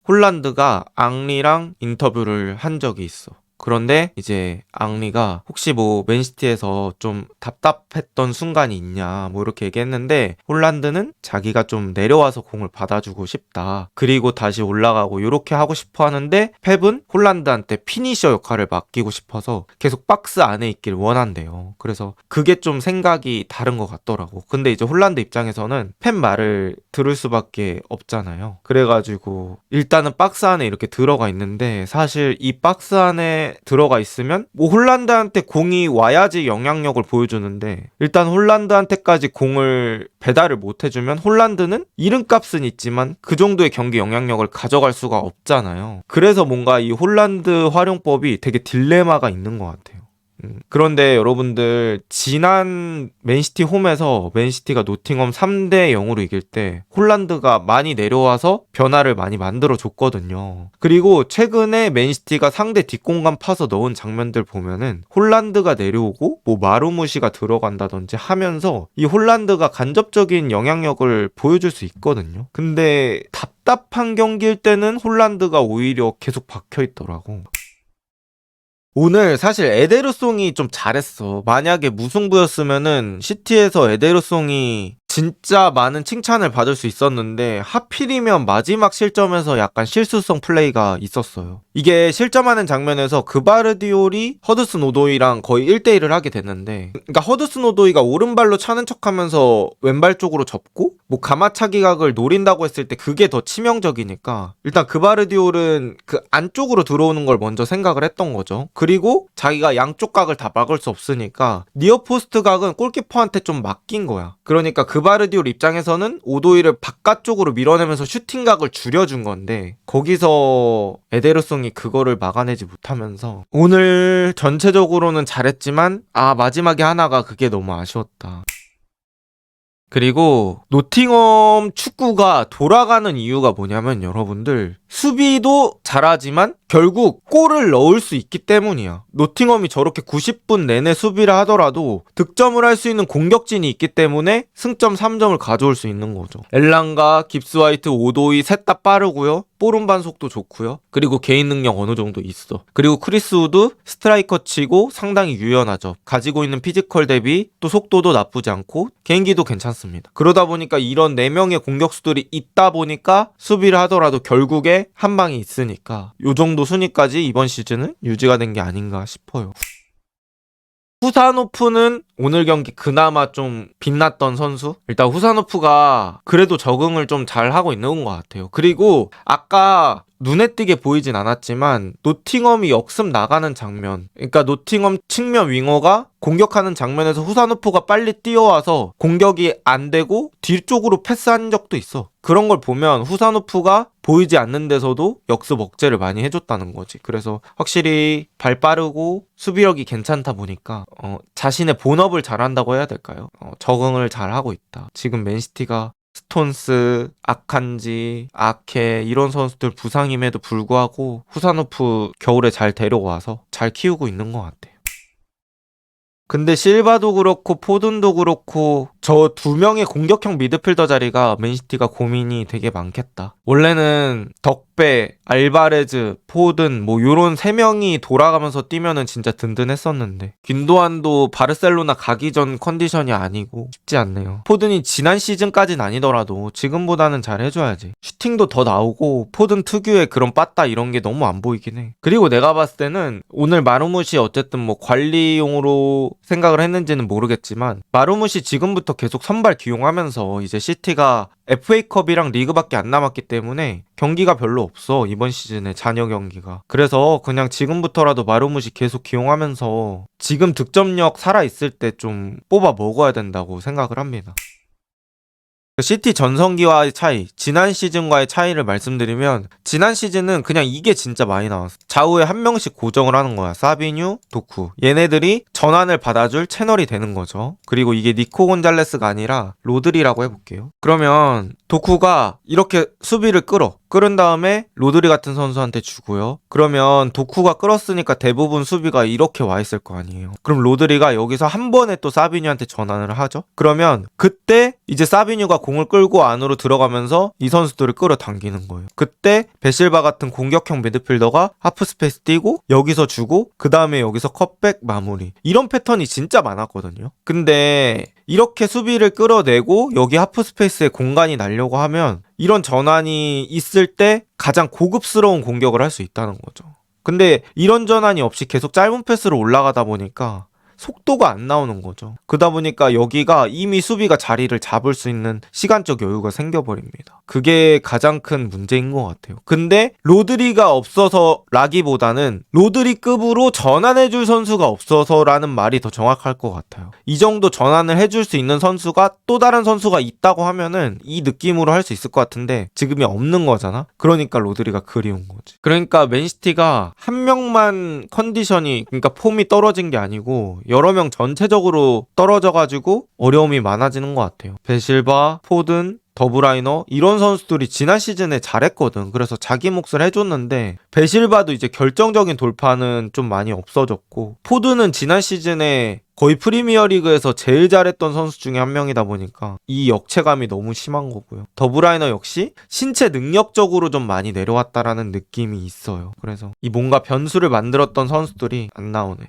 홀란드가 앙리랑 인터뷰를 한 적이 있어. 그런데 이제 앙리가 혹시 뭐 맨시티에서 좀 답답했던 순간이 있냐 뭐 이렇게 얘기했는데, 홀란드는 자기가 좀 내려와서 공을 받아주고 싶다, 그리고 다시 올라가고 이렇게 하고 싶어 하는데, 펩은 홀란드한테 피니셔 역할을 맡기고 싶어서 계속 박스 안에 있길 원한대요. 그래서 그게 좀 생각이 다른 것 같더라고. 근데 이제 홀란드 입장에서는 펩 말을 들을 수밖에 없잖아요. 그래가지고 일단은 박스 안에 이렇게 들어가 있는데, 사실 이 박스 안에 들어가 있으면 뭐 홀란드한테 공이 와야지 영향력을 보여주는데, 일단 홀란드한테까지 공을 배달을 못 해주면 홀란드는 이름값은 있지만 그 정도의 경기 영향력을 가져갈 수가 없잖아요. 그래서 뭔가 이 홀란드 활용법이 되게 딜레마가 있는 것 같아요. 그런데 여러분들, 지난 맨시티 홈에서 맨시티가 노팅엄 3대 0으로 이길 때 홀란드가 많이 내려와서 변화를 많이 만들어 줬거든요. 그리고 최근에 맨시티가 상대 뒷공간 파서 넣은 장면들 보면은 홀란드가 내려오고 뭐 마루무시가 들어간다든지 하면서 이 홀란드가 간접적인 영향력을 보여줄 수 있거든요. 근데 답답한 경기일 때는 홀란드가 오히려 계속 박혀 있더라고. 오늘 사실 에데르송이 좀 잘했어. 만약에 무승부였으면은 시티에서 에데르송이 진짜 많은 칭찬을 받을 수 있었는데, 하필이면 마지막 실점에서 약간 실수성 플레이가 있었어요. 이게 실점하는 장면에서 그바르디올이 허드슨 오도이랑 거의 1대1을 하게 됐는데, 그러니까 허드슨 오도이가 오른발로 차는 척하면서 왼발 쪽으로 접고 뭐 가마차기 각을 노린다고 했을 때 그게 더 치명적이니까 일단 그바르디올은 그 안쪽으로 들어오는 걸 먼저 생각을 했던 거죠. 그리고 자기가 양쪽 각을 다 막을 수 없으니까 니어포스트 각은 골키퍼한테 좀 맡긴 거야. 그러니까 그바르디올 입장에서는 오도이를 바깥쪽으로 밀어내면서 슈팅각을 줄여준 건데, 거기서 에데르송이 그거를 막아내지 못하면서 오늘 전체적으로는 잘했지만 마지막에 하나가 그게 너무 아쉬웠다. 그리고 노팅엄 축구가 돌아가는 이유가 뭐냐면, 여러분들, 수비도 잘하지만 결국 골을 넣을 수 있기 때문이야. 노팅엄이 저렇게 90분 내내 수비를 하더라도 득점을 할 수 있는 공격진이 있기 때문에 승점 3점을 가져올 수 있는 거죠. 엘랑가, 깁스화이트, 오도이 셋 다 빠르고요, 볼 운반 속도 좋고요, 그리고 개인 능력 어느 정도 있어. 그리고 크리스 우드 스트라이커 치고 상당히 유연하죠. 가지고 있는 피지컬 대비 또 속도도 나쁘지 않고 개인기도 괜찮습니다. 그러다 보니까 이런 4명의 공격수들이 있다 보니까 수비를 하더라도 결국에 한 방이 있으니까 요 정도 순위까지 이번 시즌은 유지가 된 게 아닌가 싶어요. 후사노프는 오늘 경기 그나마 좀 빛났던 선수? 일단 후사노프가 그래도 적응을 좀 잘 하고 있는 것 같아요. 그리고 아까 눈에 띄게 보이진 않았지만 노팅엄이 역습 나가는 장면, 그러니까 노팅엄 측면 윙어가 공격하는 장면에서 후사노프가 빨리 뛰어와서 공격이 안 되고 뒤쪽으로 패스한 적도 있어. 그런 걸 보면 후사노프가 보이지 않는 데서도 역습 억제를 많이 해줬다는 거지. 그래서 확실히 발 빠르고 수비력이 괜찮다 보니까 자신의 본업을 잘한다고 해야 될까요? 적응을 잘하고 있다. 지금 맨시티가 스톤스, 아칸지, 아케 이런 선수들 부상임에도 불구하고 후사노프 겨울에 잘 데려와서 잘 키우고 있는 것 같아요. 근데 실바도 그렇고 포든도 그렇고 저 2명의 공격형 미드필더 자리가 맨시티가 고민이 되게 많겠다. 원래는 덕배, 알바레즈, 포든 뭐 요런 3명이 돌아가면서 뛰면은 진짜 든든했었는데, 균도안도 바르셀로나 가기 전 컨디션이 아니고 쉽지 않네요. 포든이 지난 시즌까진 아니더라도 지금보다는 잘 해줘야지. 슈팅도 더 나오고 포든 특유의 그런 빠따 이런 게 너무 안 보이긴 해. 그리고 내가 봤을 때는 오늘 마르무시 어쨌든 뭐 관리용으로 생각을 했는지는 모르겠지만, 마르무시 지금부터 계속 선발 기용하면서 이제 시티가 FA컵이랑 리그밖에 안 남았기 때문에 경기가 별로 없어, 이번 시즌에 잔여 경기가. 그래서 그냥 지금부터라도 마르무시 계속 기용하면서 지금 득점력 살아있을 때 좀 뽑아 먹어야 된다고 생각을 합니다. 시티 전성기와의 차이, 지난 시즌과의 차이를 말씀드리면, 지난 시즌은 그냥 이게 진짜 많이 나왔어. 좌우에 한 명씩 고정을 하는 거야. 사비뉴, 도쿠. 얘네들이 전환을 받아줄 채널이 되는 거죠. 그리고 이게 니코 곤잘레스가 아니라 로드리라고 해볼게요. 그러면 도쿠가 이렇게 수비를 끌은 다음에 로드리 같은 선수한테 주고요. 그러면 도쿠가 끌었으니까 대부분 수비가 이렇게 와 있을 거 아니에요. 그럼 로드리가 여기서 한 번에 또 사비뉴한테 전환을 하죠. 그러면 그때 이제 사비뉴가 공을 끌고 안으로 들어가면서 이 선수들을 끌어당기는 거예요. 그때 베실바 같은 공격형 미드필더가 하프 스페이스 뛰고 여기서 주고 그 다음에 여기서 컷백 마무리, 이런 패턴이 진짜 많았거든요. 근데 이렇게 수비를 끌어내고 여기 하프 스페이스에 공간이 나려고 하면 이런 전환이 있을 때 가장 고급스러운 공격을 할 수 있다는 거죠. 근데 이런 전환이 없이 계속 짧은 패스로 올라가다 보니까 속도가 안 나오는 거죠. 그러다 보니까 여기가 이미 수비가 자리를 잡을 수 있는 시간적 여유가 생겨버립니다. 그게 가장 큰 문제인 것 같아요. 근데 로드리가 없어서 라기보다는 로드리급으로 전환해줄 선수가 없어서라는 말이 더 정확할 것 같아요. 이 정도 전환을 해줄 수 있는 선수가 또 다른 선수가 있다고 하면은 이 느낌으로 할 수 있을 것 같은데 지금이 없는 거잖아. 그러니까 로드리가 그리운 거지. 그러니까 맨시티가 한 명만 컨디션이, 그러니까 폼이 떨어진 게 아니고 여러 명 전체적으로 떨어져가지고 어려움이 많아지는 것 같아요. 베실바, 포든, 더브라이너 이런 선수들이 지난 시즌에 잘했거든. 그래서 자기 몫을 해줬는데 베실바도 이제 결정적인 돌파는 좀 많이 없어졌고, 포드는 지난 시즌에 거의 프리미어리그에서 제일 잘했던 선수 중에 한 명이다 보니까 이 역체감이 너무 심한 거고요. 더브라이너 역시 신체 능력적으로 좀 많이 내려왔다라는 느낌이 있어요. 그래서 이 뭔가 변수를 만들었던 선수들이 안 나오네.